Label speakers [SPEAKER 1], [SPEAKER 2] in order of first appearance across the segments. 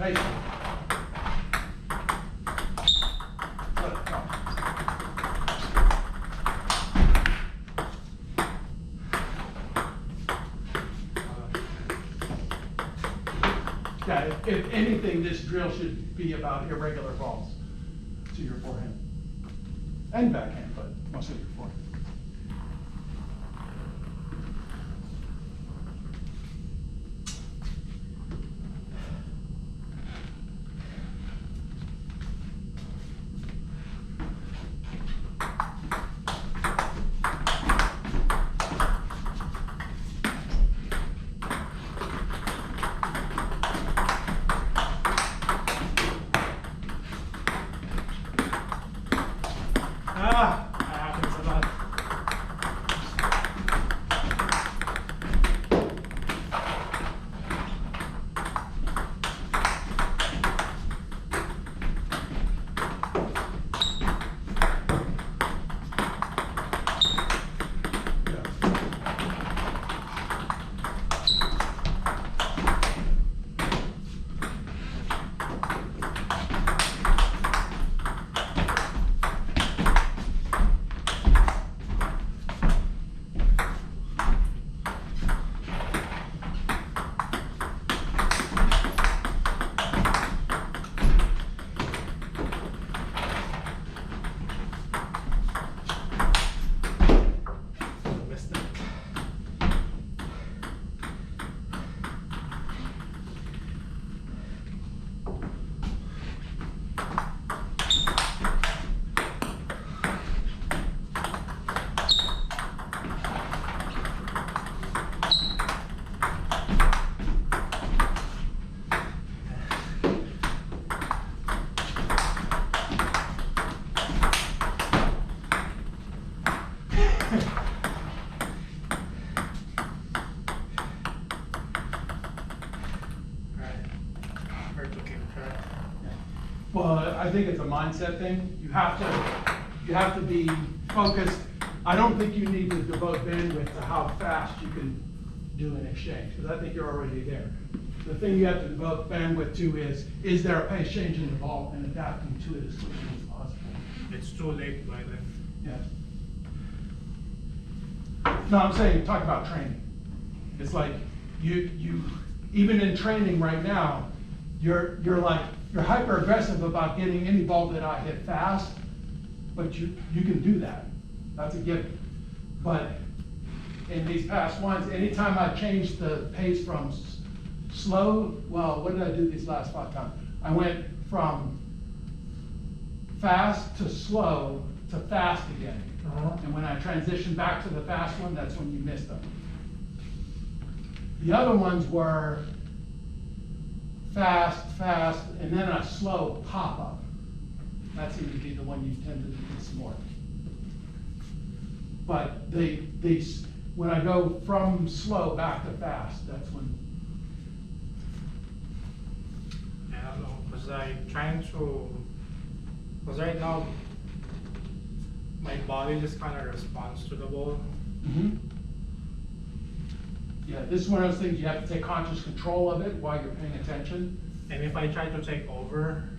[SPEAKER 1] pace it. Let it go. Yeah, if anything, this drill should be about irregular balls to your forehand. And backhand, but mostly your forehand.
[SPEAKER 2] That happens a lot. Missed it. Hard to keep track.
[SPEAKER 1] Well, I think it's a mindset thing. You have to be focused. I don't think you need to devote bandwidth to how fast you can do an exchange, because I think you're already there. The thing you have to devote bandwidth to is there a pace change in the ball and adapting to it as quickly as possible.
[SPEAKER 2] It's too late by then.
[SPEAKER 1] Yeah. No, I'm saying, talk about training. It's like you even in training right now, you're hyper aggressive about getting any ball that I hit fast, but you can do that. That's a given. But in these past ones, anytime I changed the pace from slow, well, what did I do these last 5 times? I went from fast to slow to fast again. And when I transitioned back to the fast one, that's when you missed them. The other ones were fast, and then a slow pop-up. That seemed to be the one you tended to miss more. But when I go from slow back to fast, that's when.
[SPEAKER 2] I don't know, because right now, my body just kind of responds to the ball.
[SPEAKER 1] Mm-hmm. Yeah, this is one of those things you have to take conscious control of it while you're paying attention.
[SPEAKER 2] And if I try to take over,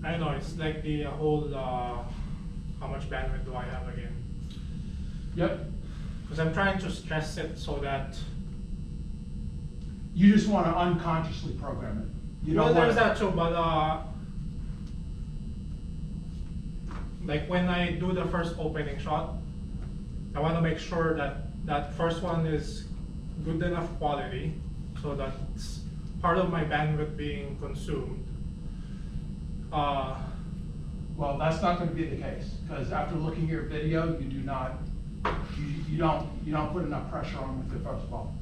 [SPEAKER 2] I don't know, it's like the whole, how much bandwidth do I have again?
[SPEAKER 1] Yep.
[SPEAKER 2] Because I'm trying to stress it so that.
[SPEAKER 1] You just want to unconsciously program it. You
[SPEAKER 2] Well,
[SPEAKER 1] don't
[SPEAKER 2] there's
[SPEAKER 1] want
[SPEAKER 2] that too, but like when I do the first opening shot, I want to make sure that that first one is good enough quality so that it's part of my bandwidth being consumed.
[SPEAKER 1] Well, that's not going to be the case, because after looking at your video, you do not, you don't put enough pressure on with the first ball.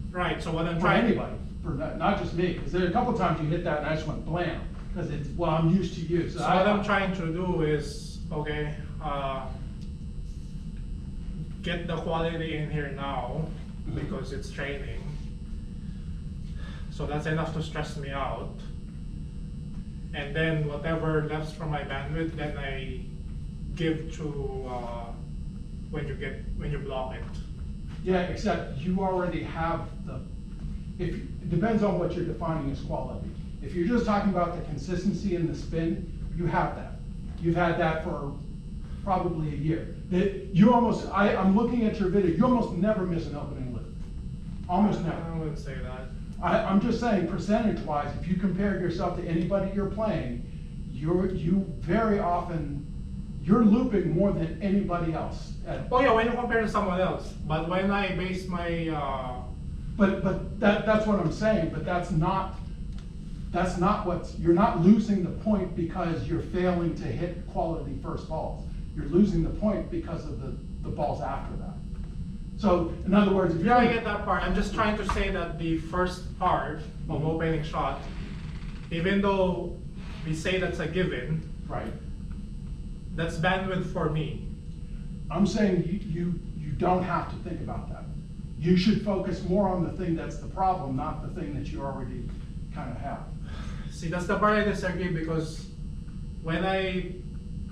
[SPEAKER 2] Right, so what I'm
[SPEAKER 1] For
[SPEAKER 2] trying
[SPEAKER 1] anybody, for not just me, because there are a couple times you hit that and I just went blam, because it's, well, I'm used to you.
[SPEAKER 2] So what I'm trying to do is, okay, get the quality in here now, because it's training. So that's enough to stress me out. And then whatever left from my bandwidth, then I give to when you block it.
[SPEAKER 1] Yeah, except you already have it depends on what you're defining as quality. If you're just talking about the consistency in the spin, you have that. You've had that for probably a year. I'm looking at your video, you almost never miss an opening loop. Almost never.
[SPEAKER 2] I wouldn't say that.
[SPEAKER 1] I'm just saying, percentage-wise, if you compare yourself to anybody you're playing, you very often, you're looping more than anybody else.
[SPEAKER 2] Oh yeah, when you compare to someone else, but when I base my,
[SPEAKER 1] But that's what I'm saying, but that's not you're not losing the point because you're failing to hit quality first balls. You're losing the point because of the balls after that. So, in other words, if
[SPEAKER 2] yeah, I get that part. I'm just trying to say that the first part of opening shot, even though we say that's a given,
[SPEAKER 1] right,
[SPEAKER 2] that's bandwidth for me.
[SPEAKER 1] I'm saying you don't have to think about that. You should focus more on the thing that's the problem, not the thing that you already kind of have.
[SPEAKER 2] See, that's the part I disagree, because when I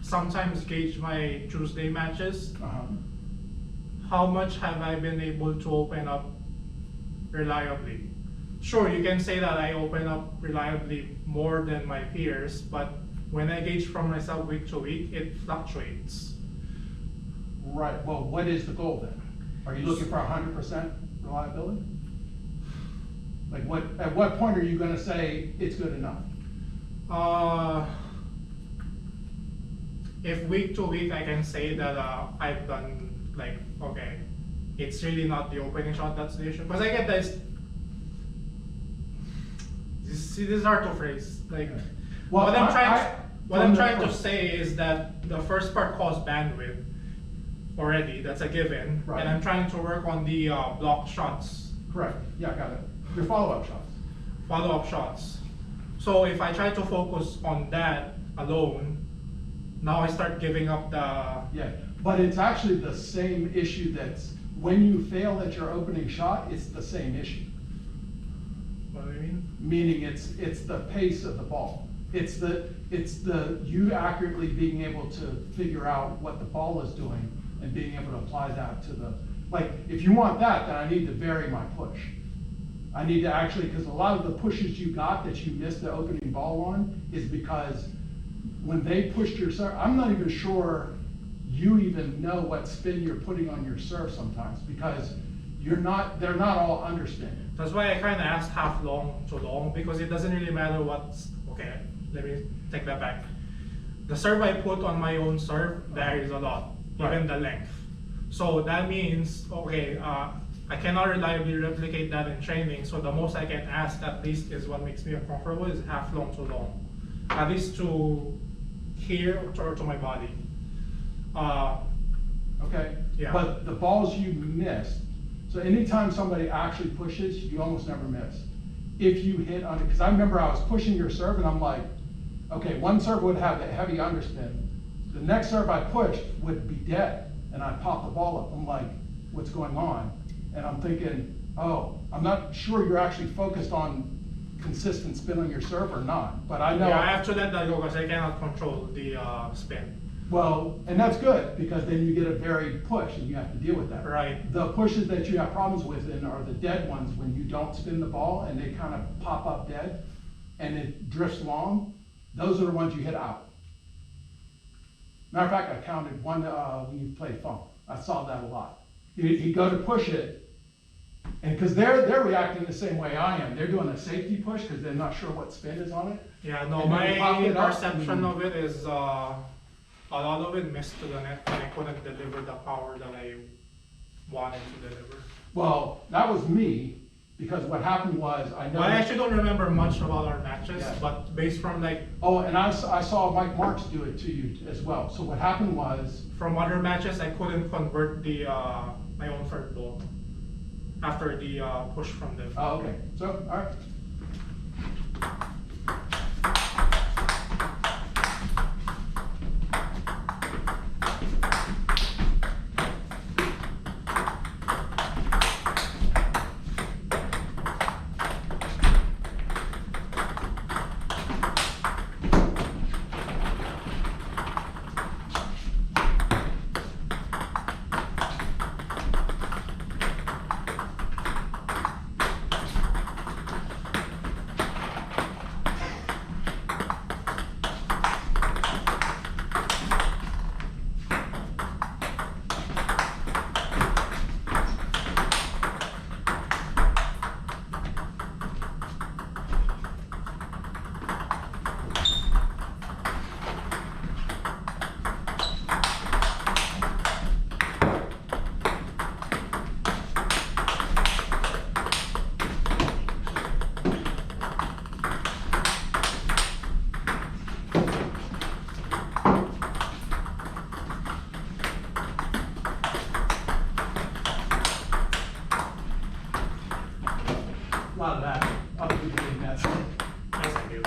[SPEAKER 2] sometimes gauge my Tuesday matches, how much have I been able to open up reliably? Sure, you can say that I open up reliably more than my peers, but when I gauge from myself week to week, it fluctuates.
[SPEAKER 1] Right, well, what is the goal then? Are you looking for 100% reliability? Like at what point are you gonna say it's good enough?
[SPEAKER 2] If week to week I can say that I've done, like, okay, it's really not the opening shot that's the issue. Because I get this, see, this is hard to phrase. Like,
[SPEAKER 1] well,
[SPEAKER 2] what I'm trying to say is that the first part caused bandwidth already, that's a given.
[SPEAKER 1] Right.
[SPEAKER 2] And I'm trying to work on the block shots.
[SPEAKER 1] Correct, yeah, got it. Your follow-up shots.
[SPEAKER 2] Follow-up shots. So if I try to focus on that alone, now I start giving up the...
[SPEAKER 1] Yeah, but it's actually the same issue that's, when you fail at your opening shot, it's the same issue.
[SPEAKER 2] What do you mean?
[SPEAKER 1] Meaning it's the pace of the ball. It's the you accurately being able to figure out what the ball is doing and being able to apply that to the, like, if you want that, then I need to vary my push. I need to actually, because a lot of the pushes you got that you missed the opening ball on is because when they pushed your serve, I'm not even sure you even know what spin you're putting on your serve sometimes, because they're not all underspin.
[SPEAKER 2] That's why I kind of asked half long to long, because it doesn't really matter what's, okay, let me take that back. The serve I put on my own serve varies a lot, even the length. So that means, okay, I cannot reliably replicate that in training, so the most I can ask at least is what makes me uncomfortable is half long to long. At least to here or to my body.
[SPEAKER 1] Okay,
[SPEAKER 2] yeah.
[SPEAKER 1] But the balls you missed, so anytime somebody actually pushes, you almost never miss. If you hit on it, because I remember I was pushing your serve and I'm like, okay, one serve would have a heavy underspin. The next serve I pushed would be dead and I popped the ball up. I'm like, what's going on? And I'm thinking, oh, I'm not sure you're actually focused on consistent spin on your serve or not, but I know.
[SPEAKER 2] Yeah, I have to let that go because I cannot control the spin.
[SPEAKER 1] Well, and that's good, because then you get a varied push and you have to deal with that.
[SPEAKER 2] Right.
[SPEAKER 1] The pushes that you have problems with are the dead ones when you don't spin the ball and they kind of pop up dead and it drifts long. Those are the ones you hit out. Matter of fact, I counted one when you played funk. I saw that a lot. You go to push it, and because they're reacting the same way I am. They're doing a safety push because they're not sure what spin is on it.
[SPEAKER 2] Yeah, no,
[SPEAKER 1] And then you pop
[SPEAKER 2] my
[SPEAKER 1] it up
[SPEAKER 2] perception of it is a lot of it missed to the net and I couldn't deliver the power that I wanted to deliver.
[SPEAKER 1] Well, that was me, because what happened was, I know.
[SPEAKER 2] Well, I actually don't remember much about our matches,
[SPEAKER 1] Yeah.
[SPEAKER 2] but based from like,
[SPEAKER 1] Oh, and I saw Mike Marks do it to you as well. So what happened was,
[SPEAKER 2] from other matches, I couldn't convert the my own third ball after the push from them.
[SPEAKER 1] oh, okay, so, all right. lot of that up to the beginning, that's it.
[SPEAKER 2] Yes, I do.